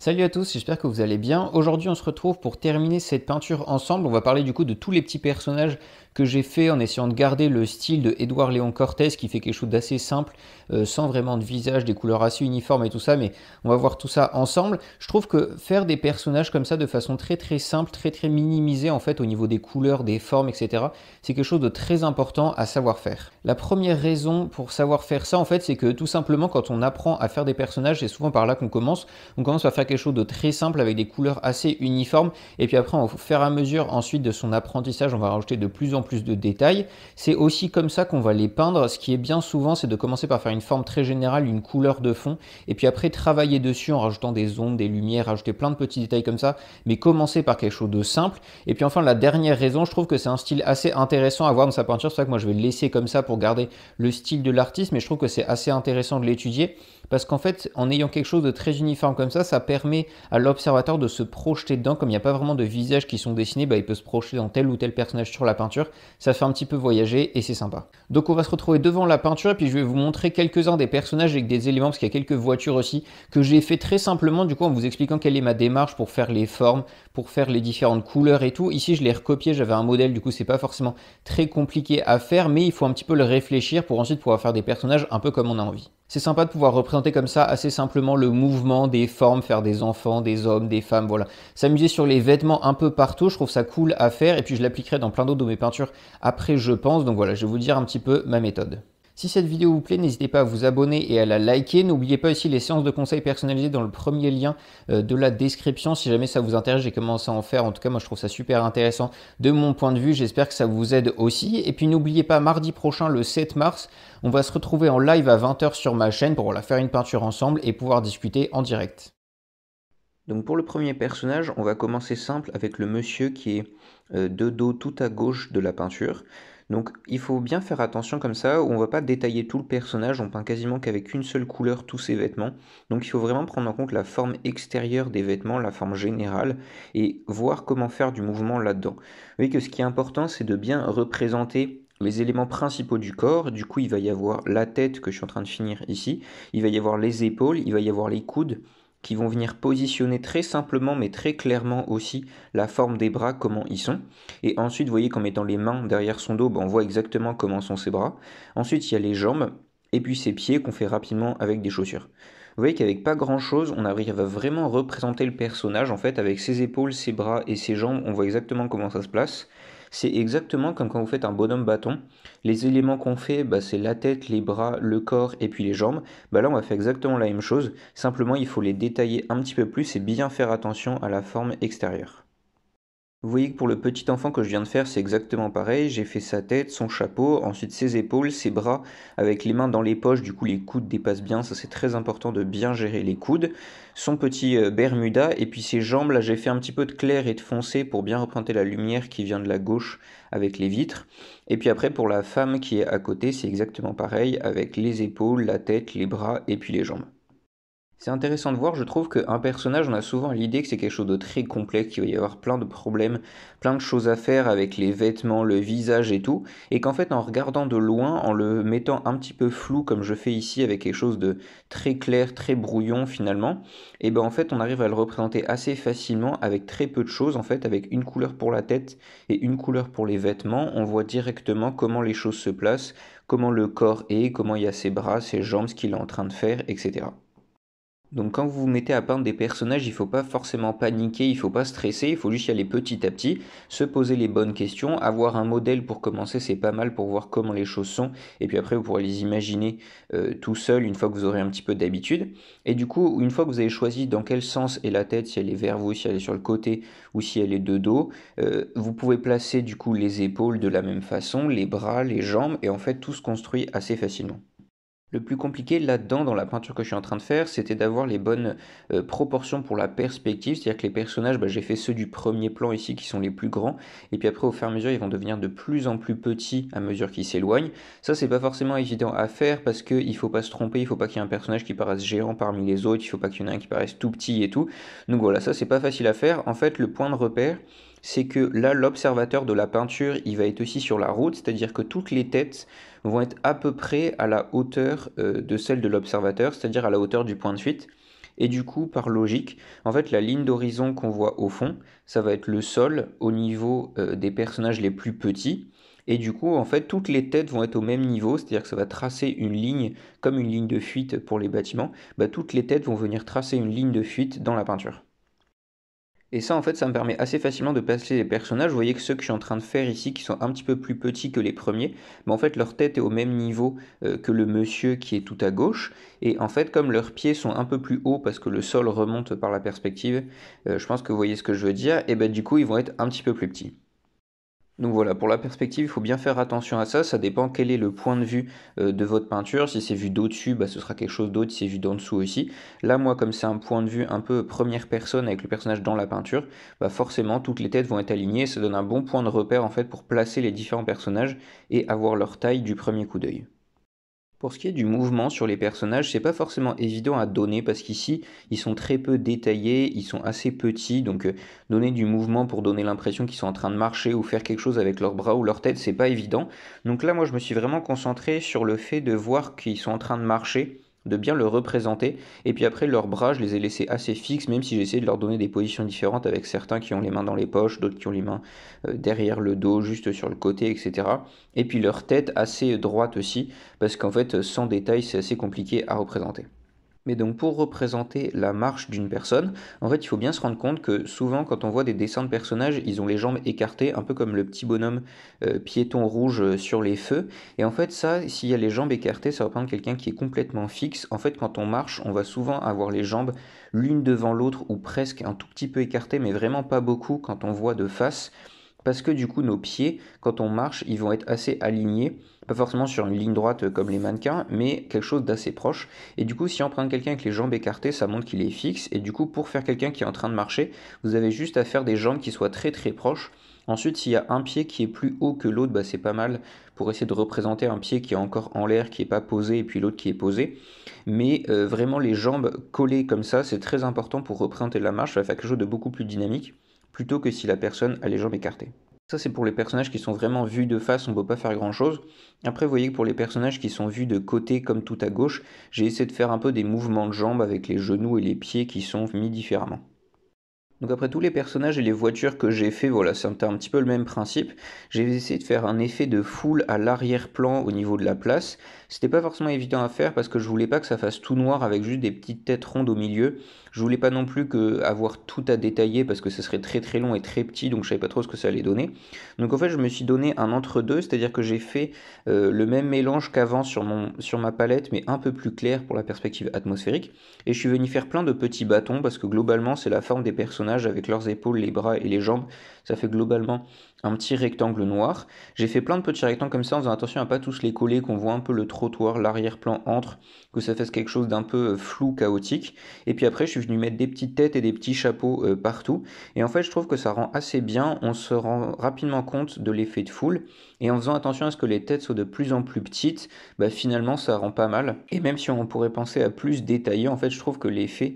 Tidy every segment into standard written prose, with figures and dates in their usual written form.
Salut à tous, j'espère que vous allez bien. Aujourd'hui on se retrouve pour terminer cette peinture ensemble. On va parler du coup de tous les petits personnages que j'ai fait en essayant de garder le style de Édouard Léon Cortés qui fait quelque chose d'assez simple, sans vraiment de visage, des couleurs assez uniformes et tout ça, mais on va voir tout ça ensemble. Je trouve que faire des personnages comme ça de façon très simple, très minimisée en fait au niveau des couleurs, des formes, etc. c'est quelque chose de très important à savoir faire. La première raison pour savoir faire ça en fait c'est que tout simplement quand on apprend à faire des personnages, c'est souvent par là qu'on commence. On commence par faire quelque chose de très simple avec des couleurs assez uniformes et puis après au fur et à mesure ensuite de son apprentissage on va rajouter de plus en plus de détails. C'est aussi comme ça qu'on va les peindre. Ce qui est bien souvent c'est de commencer par faire une forme très générale, une couleur de fond et puis après travailler dessus en rajoutant des ombres, des lumières, rajouter plein de petits détails comme ça, mais commencer par quelque chose de simple. Et puis enfin la dernière raison, je trouve que c'est un style assez intéressant à voir dans sa peinture, c'est pour ça que moi je vais le laisser comme ça pour garder le style de l'artiste, mais je trouve que c'est assez intéressant de l'étudier parce qu'en fait en ayant quelque chose de très uniforme comme ça permet à l'observateur de se projeter dedans. Comme il n'y a pas vraiment de visages qui sont dessinés, il peut se projeter dans tel ou tel personnage sur la peinture. Ça fait un petit peu voyager et c'est sympa. Donc on va se retrouver devant la peinture et puis je vais vous montrer quelques-uns des personnages avec des éléments, parce qu'il y a quelques voitures aussi que j'ai fait très simplement du coup en vous expliquant quelle est ma démarche pour faire les formes, pour faire les différentes couleurs et tout. Ici je l'ai recopié, j'avais un modèle, du coup c'est pas forcément très compliqué à faire, mais il faut un petit peu le réfléchir pour ensuite pouvoir faire des personnages un peu comme on a envie. C'est sympa de pouvoir représenter comme ça assez simplement le mouvement des formes, faire des enfants, des hommes, des femmes, voilà. S'amuser sur les vêtements un peu partout, je trouve ça cool à faire et puis je l'appliquerai dans plein d'autres de mes peintures après je pense. Donc voilà, je vais vous dire un petit peu ma méthode. Si cette vidéo vous plaît, n'hésitez pas à vous abonner et à la liker. N'oubliez pas aussi les séances de conseils personnalisées dans le premier lien de la description. Si jamais ça vous intéresse, j'ai commencé à en faire. En tout cas, moi je trouve ça super intéressant de mon point de vue. J'espère que ça vous aide aussi. Et puis n'oubliez pas, mardi prochain, le 7 mars, on va se retrouver en live à 20 h sur ma chaîne pour faire une peinture ensemble et pouvoir discuter en direct. Donc pour le premier personnage, on va commencer simple avec le monsieur qui est de dos tout à gauche de la peinture. Donc il faut bien faire attention comme ça, on ne va pas détailler tout le personnage, on peint quasiment qu'avec une seule couleur tous ses vêtements. Donc il faut vraiment prendre en compte la forme extérieure des vêtements, la forme générale, et voir comment faire du mouvement là-dedans. Vous voyez que ce qui est important, c'est de bien représenter les éléments principaux du corps. Du coup, il va y avoir la tête que je suis en train de finir ici, il va y avoir les épaules, il va y avoir les coudes, qui vont venir positionner très simplement mais très clairement aussi la forme des bras, comment ils sont. Et ensuite, vous voyez qu'en mettant les mains derrière son dos, on voit exactement comment sont ses bras. Ensuite, il y a les jambes et puis ses pieds qu'on fait rapidement avec des chaussures. Vous voyez qu'avec pas grand chose, on arrive à vraiment représenter le personnage. En fait, avec ses épaules, ses bras et ses jambes, on voit exactement comment ça se place. C'est exactement comme quand vous faites un bonhomme bâton. Les éléments qu'on fait, c'est la tête, les bras, le corps et puis les jambes. Là, on va faire exactement la même chose. Simplement, il faut les détailler un petit peu plus et bien faire attention à la forme extérieure. Vous voyez que pour le petit enfant que je viens de faire, c'est exactement pareil. J'ai fait sa tête, son chapeau, ensuite ses épaules, ses bras, avec les mains dans les poches. Du coup, les coudes dépassent bien. Ça, c'est très important de bien gérer les coudes. Son petit Bermuda, et puis ses jambes. Là, j'ai fait un petit peu de clair et de foncé pour bien représenter la lumière qui vient de la gauche avec les vitres. Et puis après, pour la femme qui est à côté, c'est exactement pareil, avec les épaules, la tête, les bras et puis les jambes. C'est intéressant de voir, je trouve qu'un personnage, on a souvent l'idée que c'est quelque chose de très complexe, qu'il va y avoir plein de problèmes, plein de choses à faire avec les vêtements, le visage et tout, et qu'en fait en regardant de loin, en le mettant un petit peu flou comme je fais ici avec quelque chose de très clair, très brouillon finalement, et en fait on arrive à le représenter assez facilement avec très peu de choses, en fait avec une couleur pour la tête et une couleur pour les vêtements, on voit directement comment les choses se placent, comment le corps est, comment il y a ses bras, ses jambes, ce qu'il est en train de faire, etc. Donc quand vous vous mettez à peindre des personnages, il ne faut pas forcément paniquer, il ne faut pas stresser, il faut juste y aller petit à petit, se poser les bonnes questions, avoir un modèle pour commencer, c'est pas mal pour voir comment les choses sont, et puis après vous pourrez les imaginer tout seul une fois que vous aurez un petit peu d'habitude. Et du coup, une fois que vous avez choisi dans quel sens est la tête, si elle est vers vous, si elle est sur le côté ou si elle est de dos, vous pouvez placer du coup les épaules de la même façon, les bras, les jambes, et en fait tout se construit assez facilement. Le plus compliqué là-dedans, dans la peinture que je suis en train de faire, c'était d'avoir les bonnes proportions pour la perspective. C'est-à-dire que les personnages, j'ai fait ceux du premier plan ici qui sont les plus grands. Et puis après, au fur et à mesure, ils vont devenir de plus en plus petits à mesure qu'ils s'éloignent. Ça, c'est pas forcément évident à faire parce qu'il ne faut pas se tromper. Il ne faut pas qu'il y ait un personnage qui paraisse géant parmi les autres. Il ne faut pas qu'il y en ait un qui paraisse tout petit et tout. Donc voilà, ça, c'est pas facile à faire. En fait, le point de repère, c'est que là, l'observateur de la peinture, il va être aussi sur la route. C'est-à-dire que toutes les têtes vont être à peu près à la hauteur de celle de l'observateur, c'est-à-dire à la hauteur du point de fuite. Et du coup, par logique, en fait, la ligne d'horizon qu'on voit au fond, ça va être le sol au niveau des personnages les plus petits. Et du coup, en fait, toutes les têtes vont être au même niveau, c'est-à-dire que ça va tracer une ligne, comme une ligne de fuite pour les bâtiments. Bah, toutes les têtes vont venir tracer une ligne de fuite dans la peinture. Et ça, en fait, ça me permet assez facilement de placer les personnages. Vous voyez que ceux que je suis en train de faire ici, qui sont un petit peu plus petits que les premiers, mais en fait, leur tête est au même niveau que le monsieur qui est tout à gauche. Et en fait, comme leurs pieds sont un peu plus hauts parce que le sol remonte par la perspective, je pense que vous voyez ce que je veux dire, et ben du coup, ils vont être un petit peu plus petits. Donc voilà, pour la perspective, il faut bien faire attention à ça. Ça dépend quel est le point de vue de votre peinture. Si c'est vu d'au-dessus, bah, ce sera quelque chose d'autre. Si c'est vu d'en dessous aussi. Là, moi, comme c'est un point de vue un peu première personne avec le personnage dans la peinture, bah forcément, toutes les têtes vont être alignées. Ça donne un bon point de repère en fait pour placer les différents personnages et avoir leur taille du premier coup d'œil. Pour ce qui est du mouvement sur les personnages, c'est pas forcément évident à donner parce qu'ici, ils sont très peu détaillés, ils sont assez petits, donc donner du mouvement pour donner l'impression qu'ils sont en train de marcher ou faire quelque chose avec leurs bras ou leur tête, c'est pas évident. Donc là, moi, je me suis vraiment concentré sur le fait de voir qu'ils sont en train de marcher, de bien le représenter, et puis après, leurs bras, je les ai laissés assez fixes, même si j'ai essayé de leur donner des positions différentes avec certains qui ont les mains dans les poches, d'autres qui ont les mains derrière le dos, juste sur le côté, etc. Et puis leur tête assez droite aussi, parce qu'en fait, sans détail, c'est assez compliqué à représenter. Mais donc pour représenter la marche d'une personne, en fait il faut bien se rendre compte que souvent quand on voit des dessins de personnages, ils ont les jambes écartées, un peu comme le petit bonhomme piéton rouge sur les feux. Et en fait ça, s'il y a les jambes écartées, ça représente quelqu'un qui est complètement fixe. En fait quand on marche, on va souvent avoir les jambes l'une devant l'autre ou presque un tout petit peu écartées, mais vraiment pas beaucoup quand on voit de face. Parce que du coup, nos pieds, quand on marche, ils vont être assez alignés, pas forcément sur une ligne droite comme les mannequins, mais quelque chose d'assez proche. Et du coup, si on prend quelqu'un avec les jambes écartées, ça montre qu'il est fixe. Et du coup, pour faire quelqu'un qui est en train de marcher, vous avez juste à faire des jambes qui soient très très proches. Ensuite, s'il y a un pied qui est plus haut que l'autre, bah, c'est pas mal pour essayer de représenter un pied qui est encore en l'air, qui n'est pas posé, et puis l'autre qui est posé. Mais vraiment, les jambes collées comme ça, c'est très important pour représenter la marche. Ça va faire quelque chose de beaucoup plus dynamique plutôt que si la personne a les jambes écartées. Ça, c'est pour les personnages qui sont vraiment vus de face, on ne peut pas faire grand-chose. Après, vous voyez que pour les personnages qui sont vus de côté comme tout à gauche, j'ai essayé de faire un peu des mouvements de jambes avec les genoux et les pieds qui sont mis différemment. Donc après tous les personnages et les voitures que j'ai fait, voilà, c'est un petit peu le même principe. J'ai essayé de faire un effet de foule à l'arrière-plan au niveau de la place. C'était pas forcément évident à faire parce que je voulais pas que ça fasse tout noir avec juste des petites têtes rondes au milieu. Je voulais pas non plus avoir tout à détailler parce que ce serait très très long et très petit, donc je savais pas trop ce que ça allait donner. Donc en fait, je me suis donné un entre-deux, c'est-à-dire que j'ai fait le même mélange qu'avant sur ma palette, mais un peu plus clair pour la perspective atmosphérique. Et je suis venu faire plein de petits bâtons parce que globalement, c'est la forme des personnages avec leurs épaules, les bras et les jambes. Ça fait globalement un petit rectangle noir. J'ai fait plein de petits rectangles comme ça en faisant attention à pas tous les coller, qu'on voit un peu le trottoir, l'arrière-plan entre, que ça fasse quelque chose d'un peu flou, chaotique. Et puis après, je suis venu mettre des petites têtes et des petits chapeaux partout. Et en fait, je trouve que ça rend assez bien. On se rend rapidement compte de l'effet de foule. Et en faisant attention à ce que les têtes soient de plus en plus petites, bah finalement, ça rend pas mal. Et même si on pourrait penser à plus détaillé, en fait, je trouve que l'effet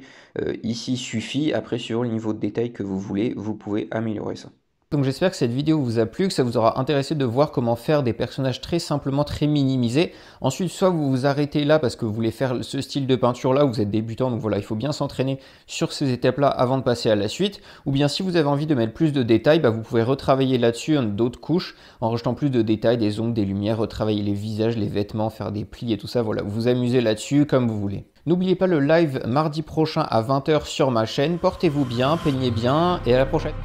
ici suffit. Après, suivant le niveau de détail que vous voulez, vous pouvez améliorer ça. Donc j'espère que cette vidéo vous a plu, que ça vous aura intéressé de voir comment faire des personnages très simplement, très minimisés. Ensuite, soit vous vous arrêtez là parce que vous voulez faire ce style de peinture là, vous êtes débutant, donc voilà, il faut bien s'entraîner sur ces étapes-là avant de passer à la suite. Ou bien si vous avez envie de mettre plus de détails, bah, vous pouvez retravailler là-dessus d'autres couches en rajoutant plus de détails, des ombres, des lumières, retravailler les visages, les vêtements, faire des plis et tout ça. Voilà, vous amusez là-dessus comme vous voulez. N'oubliez pas le live mardi prochain à 20 h sur ma chaîne. Portez-vous bien, peignez bien et à la prochaine.